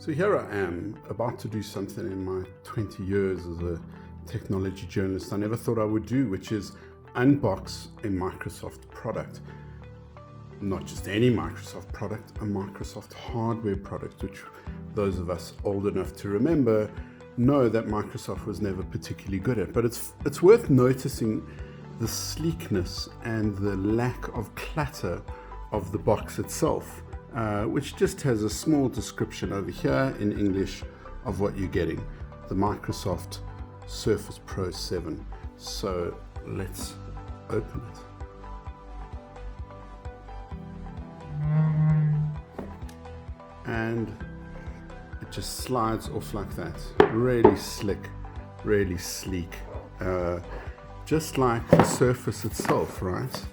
So here I am, about to do something in my 20 years as a technology journalist I never thought I would do, which is unbox a Microsoft product. Not just any Microsoft product, a Microsoft hardware product, which those of us old enough to remember know that Microsoft was never particularly good at. But it's worth noticing the sleekness and the lack of clutter of the box itself, which just has a small description over here in English of what you're getting, the Microsoft Surface Pro 7. So let's open it. And it just slides off like that. Really slick, really sleek. Just like the Surface itself, right?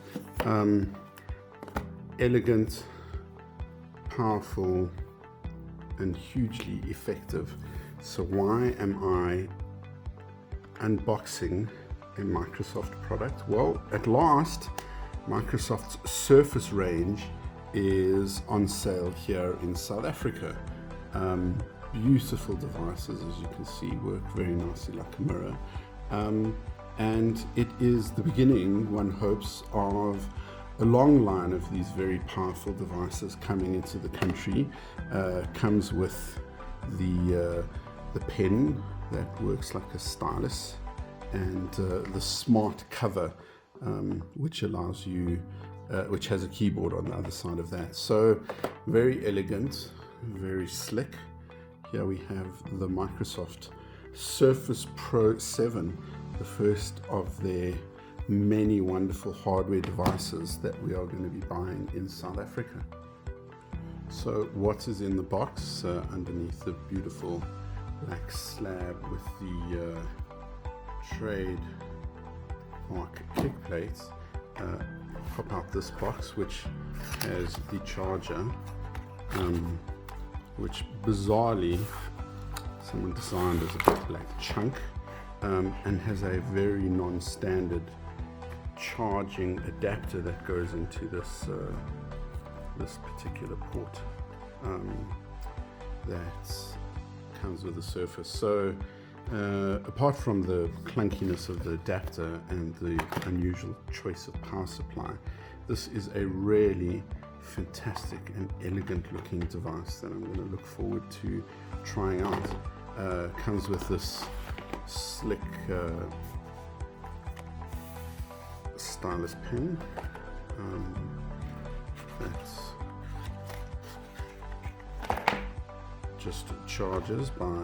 Elegant, powerful, and hugely effective. So why am I unboxing a Microsoft product? Well, at last, Microsoft's Surface range is on sale here in South Africa. Beautiful devices, as you can see, work very nicely like a mirror. And it is the beginning, one hopes, of a long line of these very powerful devices coming into the country. Comes with the pen that works like a stylus, and the smart cover, which allows you, which has a keyboard on the other side of that. So very elegant, very slick. Here we have the Microsoft Surface Pro 7, the first of their many wonderful hardware devices that we are going to be buying in South Africa. So what is in the box? Underneath the beautiful black slab with the trademark kick plates, pop out this box, which has the charger, which bizarrely someone designed as a black chunk, and has a very non-standard charging adapter that goes into this this particular port that comes with the Surface. So apart from the clunkiness of the adapter and the unusual choice of power supply, this is a really fantastic and elegant looking device that I'm going to look forward to trying out. Comes with this slick stylus pen that just charges by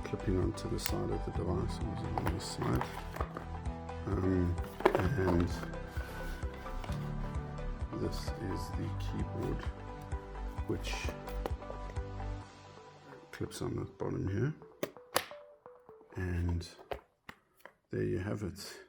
clipping onto the side of the device on this side, and this is the keyboard, which clips on the bottom here, and there you have it.